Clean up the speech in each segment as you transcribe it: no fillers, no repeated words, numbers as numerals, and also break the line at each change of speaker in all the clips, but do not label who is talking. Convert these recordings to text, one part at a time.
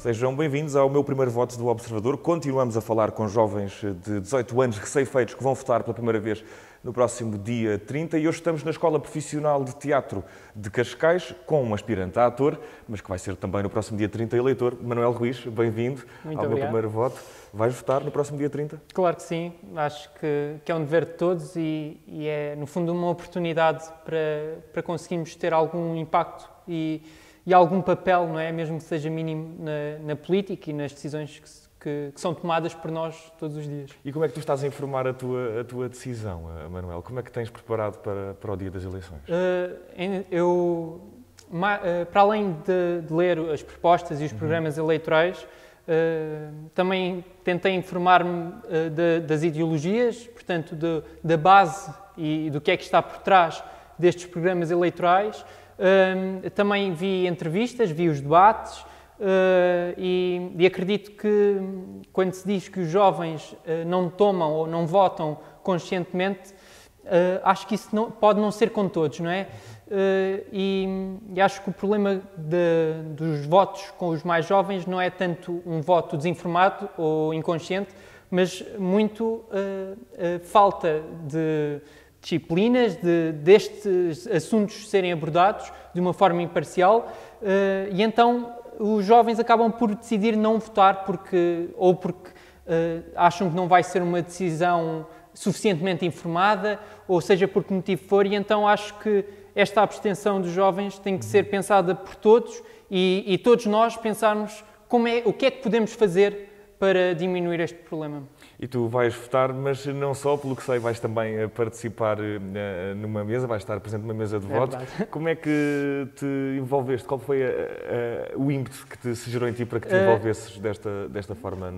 Sejam bem-vindos ao meu primeiro voto do Observador. Continuamos a falar com jovens de 18 anos recém-feitos que vão votar pela primeira vez no próximo dia 30 e hoje estamos na Escola Profissional de Teatro de Cascais com um aspirante a ator, mas que vai ser também no próximo dia 30 eleitor. Manuel Ruiz, bem-vindo ao meu primeiro voto. Vais votar no próximo dia 30?
Claro que sim. Acho que é um dever de todos e é, no fundo, uma oportunidade para conseguirmos ter algum impacto e algum papel, não é? Mesmo que seja mínimo na política e nas decisões que são tomadas por nós todos os dias.
E como é que tu estás a informar a tua decisão, Manuel? Como é que tens preparado para o dia das eleições?
Para além de ler as propostas e os programas eleitorais, também tentei informar-me das ideologias, portanto, da base e do que é que está por trás destes programas eleitorais. Também vi entrevistas, vi os debates e acredito que quando se diz que os jovens não tomam ou não votam conscientemente, acho que isso pode não ser com todos, não é? E acho que o problema dos votos com os mais jovens não é tanto um voto desinformado ou inconsciente, mas muito falta de disciplinas, destes assuntos serem abordados de uma forma imparcial e então os jovens acabam por decidir não votar porque acham que não vai ser uma decisão suficientemente informada, ou seja, por que motivo for, e então acho que esta abstenção dos jovens tem que ser pensada por todos e todos nós pensarmos o que é que podemos fazer para diminuir este problema.
E tu vais votar, mas não só, pelo que sei, vais também participar numa mesa, vais estar presente numa mesa de votos.
Verdade.
Como é que te envolveste? Qual foi o ímpeto que se gerou em ti para que te envolvesses desta forma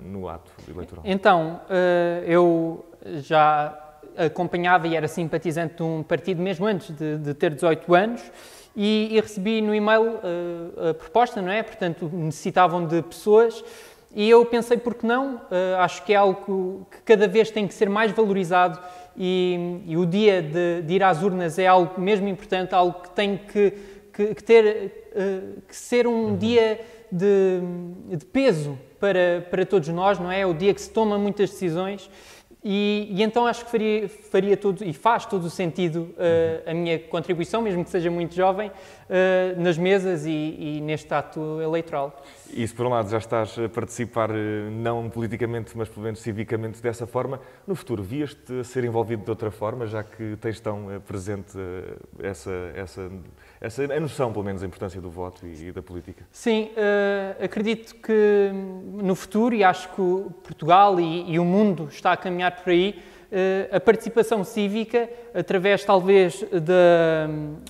no ato eleitoral?
Então, eu já acompanhava e era simpatizante de um partido mesmo antes de ter 18 anos e recebi no e-mail a proposta, não é? Portanto, necessitavam de pessoas. E eu pensei, por que não? Acho que é algo que cada vez tem que ser mais valorizado e o dia de ir às urnas é algo mesmo importante, algo que tem que ser um dia de peso para todos nós, não é? É o dia que se toma muitas decisões e então acho que faria todo e faz todo o sentido a minha contribuição, mesmo que seja muito jovem, nas mesas e neste ato eleitoral.
E se por um lado já estás a participar, não politicamente, mas pelo menos civicamente dessa forma, no futuro vias-te a ser envolvido de outra forma, já que tens tão presente a noção, pelo menos, a importância do voto e da política?
Sim, acredito que no futuro, e acho que Portugal e o mundo está a caminhar por aí, a participação cívica, através talvez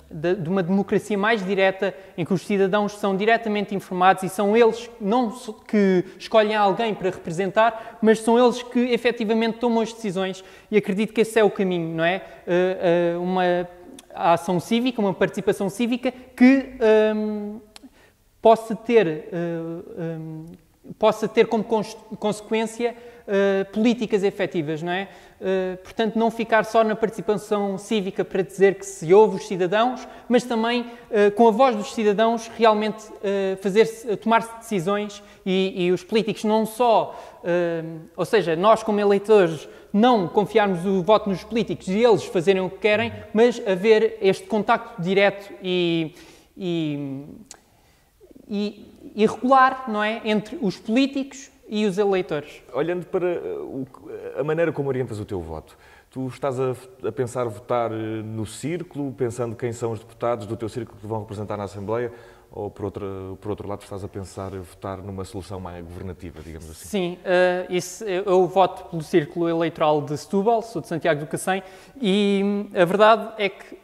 de uma democracia mais direta, em que os cidadãos são diretamente informados e são eles não que escolhem alguém para representar, mas são eles que efetivamente tomam as decisões e acredito que esse é o caminho, não é? Uma ação cívica, uma participação cívica que possa ter como consequência políticas efetivas, não é? Portanto, não ficar só na participação cívica para dizer que se ouve os cidadãos, mas também com a voz dos cidadãos realmente tomar-se decisões e os políticos não só, ou seja, nós como eleitores não confiarmos o voto nos políticos e eles fazerem o que querem, mas haver este contacto direto e regular, não é? Entre os políticos e os eleitores.
Olhando para a maneira como orientas o teu voto, tu estás a pensar votar no círculo, pensando quem são os deputados do teu círculo que vão representar na Assembleia, ou por outro lado estás a pensar votar numa solução mais governativa, digamos assim?
Sim, eu voto pelo círculo eleitoral de Setúbal, sou de Santiago do Cacém, e a verdade é que,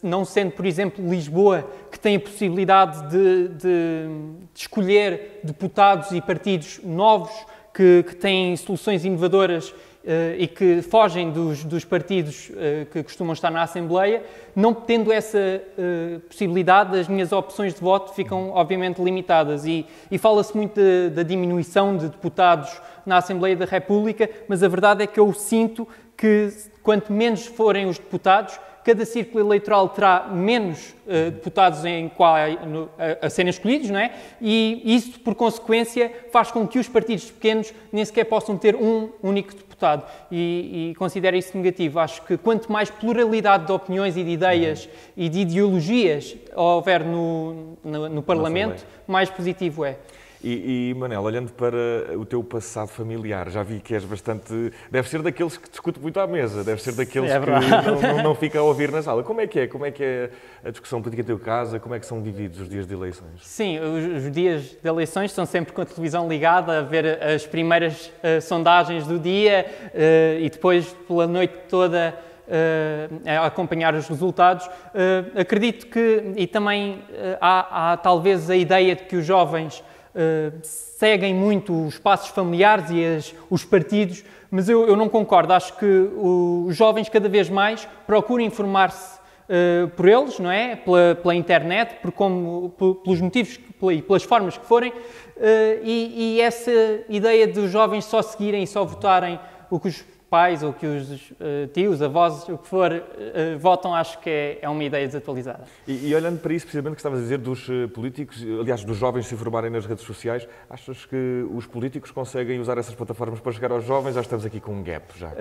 não sendo, por exemplo, Lisboa, que tem a possibilidade de escolher deputados e partidos novos que têm soluções inovadoras e que fogem dos partidos que costumam estar na Assembleia, não tendo essa possibilidade, as minhas opções de voto ficam obviamente limitadas e fala-se muito da diminuição de deputados na Assembleia da República, mas a verdade é que eu sinto que quanto menos forem os deputados, cada círculo eleitoral terá menos deputados a serem escolhidos, não é? E isso, por consequência, faz com que os partidos pequenos nem sequer possam ter um único deputado. E considero isso negativo. Acho que quanto mais pluralidade de opiniões e de ideias e de ideologias houver no Parlamento, mais positivo é.
E Manel, olhando para o teu passado familiar, já vi que és bastante... Deve ser daqueles que discute muito à mesa, deve ser daqueles que não fica a ouvir na sala. Como é que é? Como é que é a discussão política em teu casa? Como é que são vividos os dias de eleições?
Sim, os dias de eleições são sempre com a televisão ligada, a ver as primeiras sondagens do dia e depois pela noite toda a acompanhar os resultados. Acredito que, e também há talvez a ideia de que os jovens seguem muito os passos familiares e os partidos, mas eu não concordo. Acho que os jovens cada vez mais procuram informar-se por eles, não é? Pela internet, pelos motivos e pelas formas que forem, e essa ideia dos jovens só seguirem e só votarem o que os pais ou que os tios, avós, o que for, votam, acho que é uma ideia desatualizada.
E olhando para isso, precisamente, que estavas a dizer dos políticos, aliás, dos jovens se informarem nas redes sociais, achas que os políticos conseguem usar essas plataformas para chegar aos jovens? Já estamos aqui com um gap, já?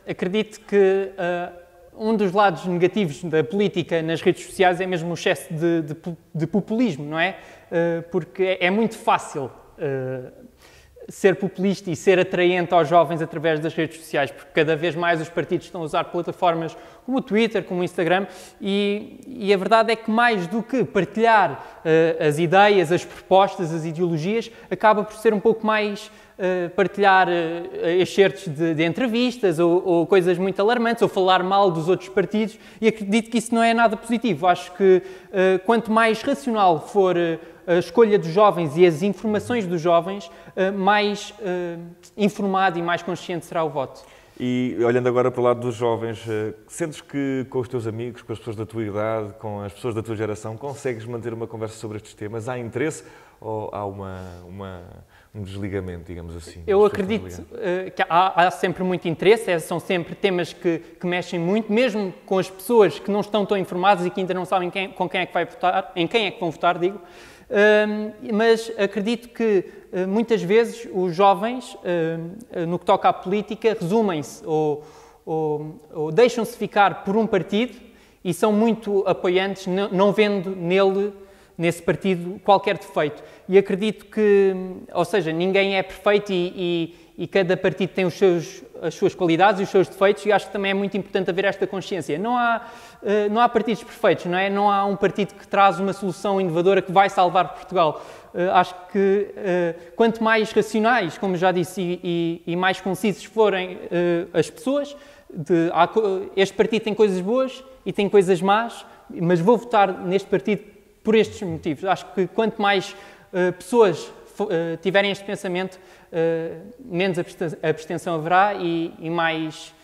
Acredito que um dos lados negativos da política nas redes sociais é mesmo o excesso de populismo, não é? Porque é muito fácil ser populista e ser atraente aos jovens através das redes sociais, porque cada vez mais os partidos estão a usar plataformas como o Twitter, como o Instagram, e a verdade é que mais do que partilhar as ideias, as propostas, as ideologias, acaba por ser um pouco mais partilhar excertos de entrevistas ou coisas muito alarmantes, ou falar mal dos outros partidos, e acredito que isso não é nada positivo. Acho que quanto mais racional for a escolha dos jovens e as informações dos jovens, mais informado e mais consciente será o voto.
E olhando agora para o lado dos jovens, sentes que com os teus amigos, com as pessoas da tua idade, com as pessoas da tua geração, consegues manter uma conversa sobre estes temas? Há interesse ou há um desligamento, digamos assim?
Eu acredito que há sempre muito interesse, são sempre temas que mexem muito, mesmo com as pessoas que não estão tão informadas e que ainda não sabem com quem é que vai votar, em quem é que vão votar, digo. Mas acredito que muitas vezes os jovens, no que toca à política, resumem-se ou deixam-se ficar por um partido e são muito apoiantes, não vendo nesse partido qualquer defeito. E acredito que, ou seja, ninguém é perfeito e cada partido tem as suas qualidades e os seus defeitos, e acho que também é muito importante haver esta consciência. Não há partidos perfeitos, não é? Não há um partido que traz uma solução inovadora que vai salvar Portugal. Acho que quanto mais racionais, como já disse, e mais concisos forem as pessoas, este partido tem coisas boas e tem coisas más, mas vou votar neste partido por estes motivos. Acho que quanto mais pessoas tiverem este pensamento, menos abstenção haverá e mais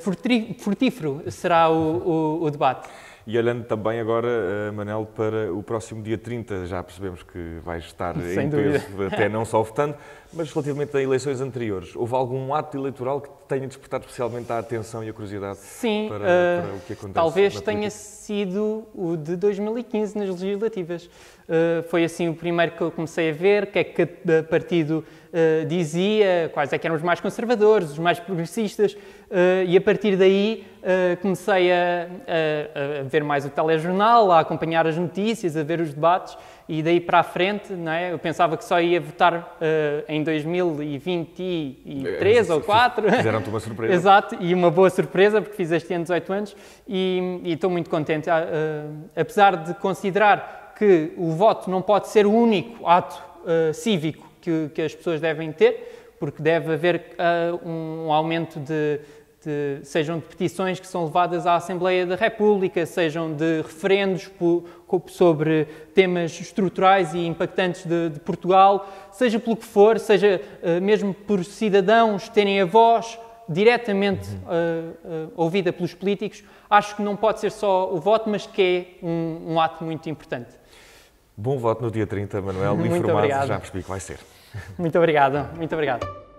frutífero será o debate.
E olhando também agora, Manel, para o próximo dia 30, já percebemos que vais estar em peso, até não só votando, mas relativamente a eleições anteriores, houve algum ato eleitoral que tenha despertado especialmente a atenção e a curiosidade?
Sim,
para o que acontece?
Talvez tenha sido o de 2015 nas legislativas. Foi assim o primeiro que eu comecei a ver, o que é que cada partido dizia, quais é que eram os mais conservadores, os mais progressistas, e a partir daí comecei a ver mais o telejornal, a acompanhar as notícias, a ver os debates, e daí para a frente, não é? Eu pensava que só ia votar em 2023 ou 2024.
Fizeram-te uma surpresa.
Exato, e uma boa surpresa, porque fiz este ano 18 anos, e estou muito contente. Apesar de considerar que o voto não pode ser o único ato cívico que as pessoas devem ter, porque deve haver um aumento sejam de petições que são levadas à Assembleia da República, sejam de referendos sobre temas estruturais e impactantes de Portugal, seja pelo que for, seja mesmo por cidadãos terem a voz diretamente ouvida pelos políticos. Acho que não pode ser só o voto, mas que é um ato muito importante.
Bom voto no dia 30, Manuel. Informado, já percebi que vai ser.
Muito obrigado. Muito obrigado.